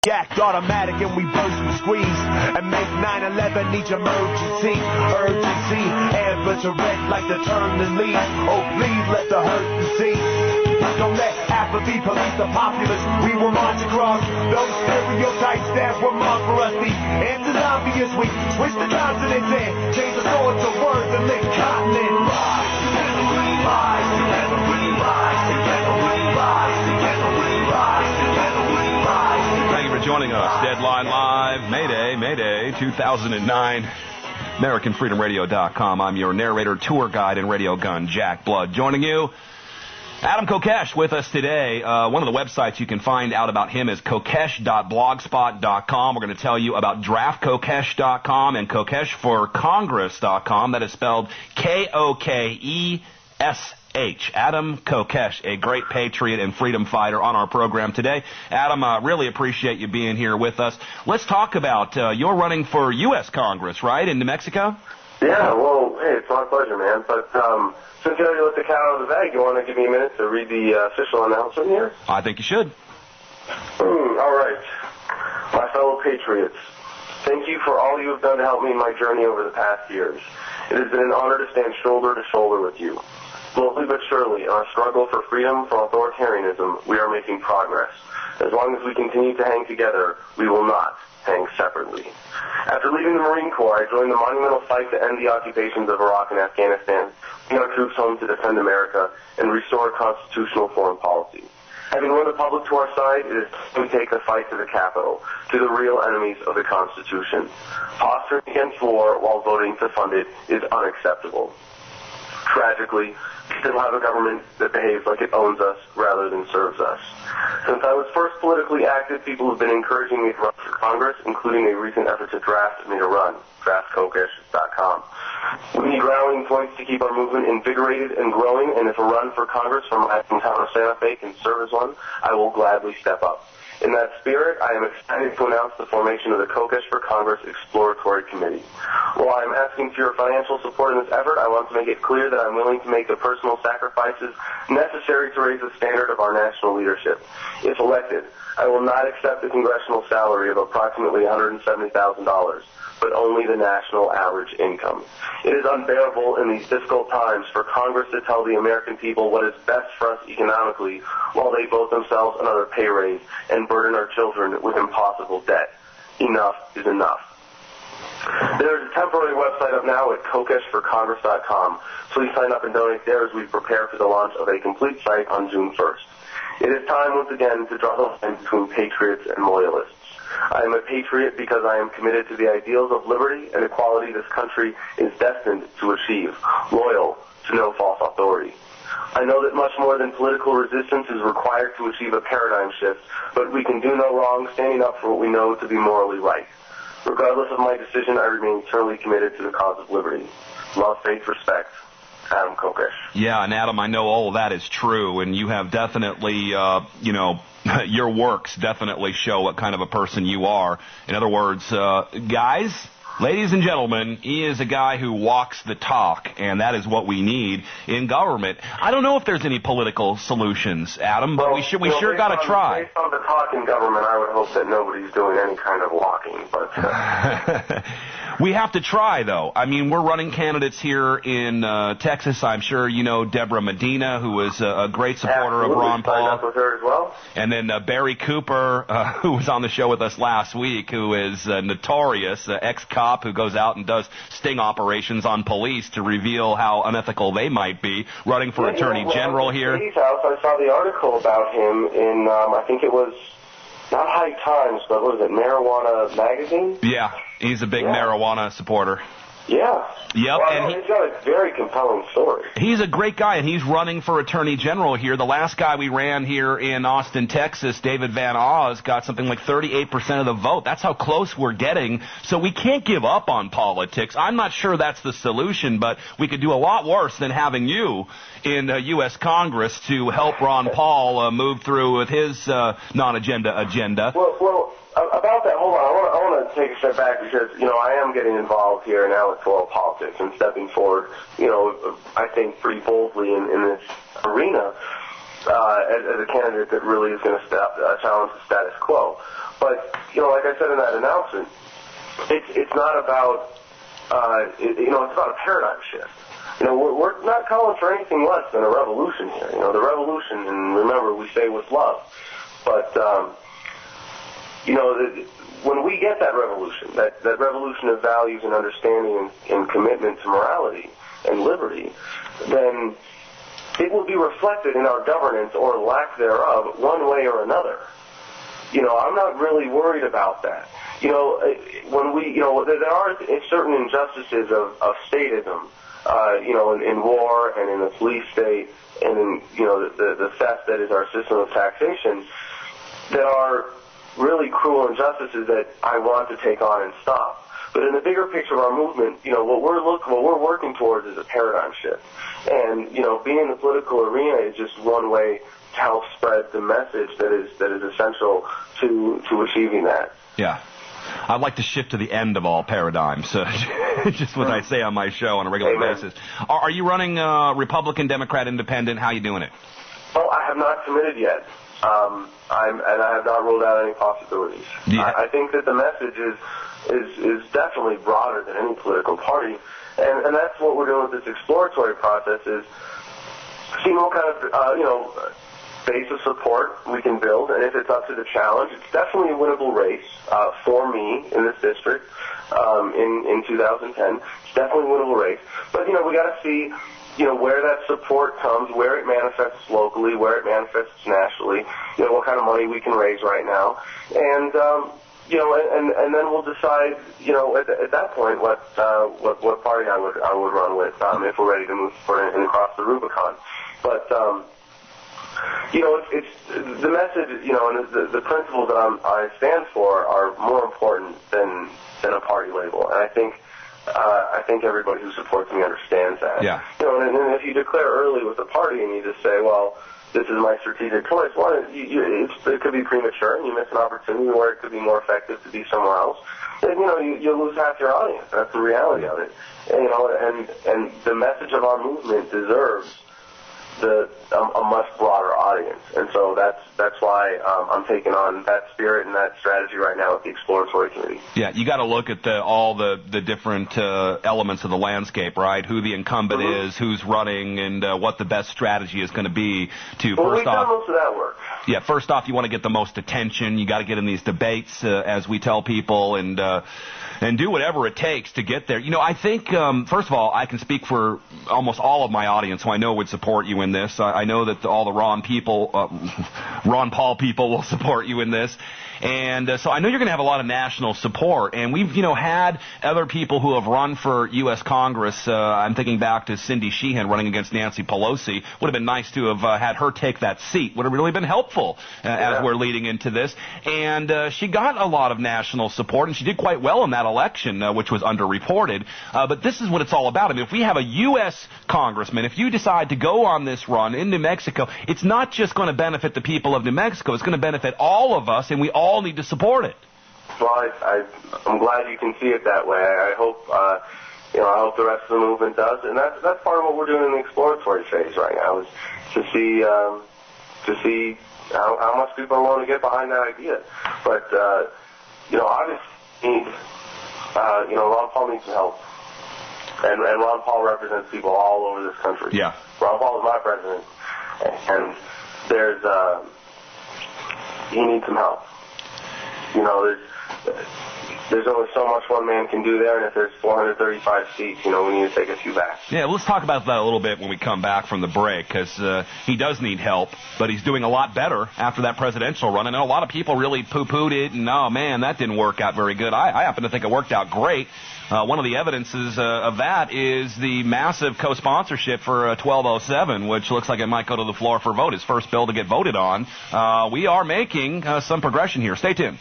Act automatic and we burst and squeeze and make 9/11 each emergency. Urgency, amber to red like the turning leaves. Oh, please let the hurt cease. Don't let apathy police the populace. We will march across those stereotypes that were marked for us. The answer's obvious. We switch the consonants and change the swords to words and lick continent. Rise, together we rise, together we rise, together we rise, together we rise, together we rise. Thank you for joining us. Deadline Live, Mayday, 2009. AmericanFreedomRadio.com. I'm your narrator, tour guide, and radio gun, Jack Blood. Joining you, Adam Kokesh with us today. One of the websites you can find out about him is kokesh.blogspot.com. We're going to tell you about draftkokesh.com and kokeshforcongress.com. That is spelled Kokesh. Adam Kokesh, a great patriot and freedom fighter on our program today. Adam, really appreciate you being here with us. Let's talk about you're running for U.S. Congress, right, in New Mexico? Yeah, well, hey, it's my pleasure, man. But since you already let the cat out of the bag, you want to give me a minute to read the official announcement here? I think you should. All right. My fellow patriots, thank you for all you have done to help me in my journey over the past years. It has been an honor to stand shoulder to shoulder with you. Slowly but surely, in our struggle for freedom from authoritarianism, we are making progress. As long as we continue to hang together, we will not hang separately. After leaving the Marine Corps, I joined the monumental fight to end the occupations of Iraq and Afghanistan, bring our troops home to defend America, and restore constitutional foreign policy. Having won the public to our side, it is time to take the fight to the Capitol, to the real enemies of the Constitution. Posturing against war while voting to fund it is unacceptable. Tragically, we still have a government that behaves like it owns us rather than serves us. Since I was first politically active, people have been encouraging me to run for Congress, including a recent effort to draft me to run, draftkokesh.com. We need rallying points to keep our movement invigorated and growing, and if a run for Congress from my hometown of Santa Fe can serve as one, I will gladly step up. In that spirit, I am excited to announce the formation of the Kokesh for Congress Exploratory Committee. While I am asking for your financial support in this effort, I want to make it clear that I'm willing to make the personal sacrifices necessary to raise the standard of our national leadership. If elected, I will not accept the congressional salary of approximately $170,000, but only the national average income. It is unbearable in these difficult times for Congress to tell the American people what is best for us economically while they vote themselves another pay raise and burden our children with impossible debt. Enough is enough. There is a temporary website up now at kokeshforcongress.com. Please sign up and donate there as we prepare for the launch of a complete site on June 1st. It is time once again to draw the line between patriots and loyalists. I am a patriot because I am committed to the ideals of liberty and equality this country is destined to achieve, loyal to no false authority. I know that much more than political resistance is required to achieve a paradigm shift, but we can do no wrong standing up for what we know to be morally right. Regardless of my decision, I remain eternally committed to the cause of liberty. Love, faith, respect. Adam Kokesh. Yeah, and Adam, I know all of that is true, and you have definitely, your works definitely show what kind of a person you are. In other words, guys, ladies and gentlemen, he is a guy who walks the talk, and that is what we need in government. I don't know if there's any political solutions, Adam, but we sure got to try. Based on the talk in government, I would hope that nobody's doing any kind of walking, but... We have to try, though. I mean, we're running candidates here in Texas. I'm sure you know Deborah Medina, who is a great supporter of Ron Paul. Signed up with her as well. And then Barry Cooper, who was on the show with us last week, who is notorious, ex-cop who goes out and does sting operations on police to reveal how unethical they might be, running for Attorney General here. House, I saw the article about him in, I think it was, not High Times, but what was it, Marijuana Magazine? Yeah, he's a big marijuana supporter. Yeah. Yep. Well, and he's got a very compelling story. He's a great guy, and he's running for Attorney General here. The last guy we ran here in Austin, Texas, David Van Oz, got something like 38% of the vote. That's how close we're getting. So we can't give up on politics. I'm not sure that's the solution, but we could do a lot worse than having you in U.S. Congress to help Ron Paul move through with his non-agenda agenda. Well, about that, hold on. I want to take a step back because, I am getting involved here in electoral politics and stepping forward, I think pretty boldly in this arena as a candidate that really is going to challenge the status quo. But like I said in that announcement, it's not about, it's about a paradigm shift. We're not calling for anything less than a revolution here. The revolution, and remember, we say with love. But, when we get that revolution, that revolution of values and understanding and commitment to morality and liberty, then it will be reflected in our governance or lack thereof one way or another. I'm not really worried about that. When there are certain injustices of statism, in war and in the police state and in, the theft that is our system of taxation, that are really cruel injustices that I want to take on and stop. But in the bigger picture of our movement, what we're working towards is a paradigm shift. And, being in the political arena is just one way to help spread the message that is essential to achieving that. Yeah. I'd like to shift to the end of all paradigms, just what I say on my show on a regular basis. Are you running Republican, Democrat, Independent? How are you doing it? Well, I have not committed yet. And I have not ruled out any possibilities. Yeah. I think that the message is definitely broader than any political party, and that's what we're doing with this exploratory process, is seeing what kind of base of support we can build, and if it's up to the challenge, it's definitely a winnable race for me in this district in 2010. It's definitely a winnable race, but we got to see where that support comes, where it manifests locally, where it manifests nationally, what kind of money we can raise right now, and and then we'll decide, at that point what party I would run with if we're ready to move forward and cross the Rubicon. But it's the message, and the principles that I stand for are more important than a party label, and I think everybody who supports me understands that. Yeah. And if you declare early with the party and you just say, well, this is my strategic choice, it could be premature and you miss an opportunity where it could be more effective to be somewhere else. And, you lose half your audience. That's the reality of it. And the message of our movement deserves a much broader audience, and so that's why I'm taking on that spirit and that strategy right now with the Exploratory Committee. Yeah, you got to look at all the different elements of the landscape, right? Who the incumbent is, who's running, and what the best strategy is going to be to we've done most of that work. Yeah, first off, you want to get the most attention. You got to get in these debates, as we tell people, and do whatever it takes to get there. I think, first of all, I can speak for almost all of my audience who I know would support you in this. I know that all the Ron Paul people will support you in this. And so I know you're going to have a lot of national support. And we've, had other people who have run for U.S. Congress. I'm thinking back to Cindy Sheehan running against Nancy Pelosi. Would have been nice to have had her take that seat. Would have really been helpful as we're leading into this. And she got a lot of national support, and she did quite well in that election, which was underreported. But this is what it's all about. I mean, if we have a U.S. congressman, if you decide to go on this run in New Mexico, it's not just going to benefit the people of New Mexico. It's going to benefit all of us, and we all need to support it. Well, I'm glad you can see it that way. I hope, I hope the rest of the movement does, and that's part of what we're doing in the exploratory phase right now, is to see how much people are willing to get behind that idea. But obviously, Ron Paul needs some help, and Ron Paul represents people all over this country. Yeah, Ron Paul is my president, and he needs some help. There's only so much one man can do there, and if there's 435 seats, we need to take a few back. Yeah, let's talk about that a little bit when we come back from the break, because he does need help, but he's doing a lot better after that presidential run. I know a lot of people really poo-pooed it, and, oh, man, that didn't work out very good. I happen to think it worked out great. One of the evidences of that is the massive co-sponsorship for 1207, which looks like it might go to the floor for vote. His first bill to get voted on. We are making some progression here. Stay tuned.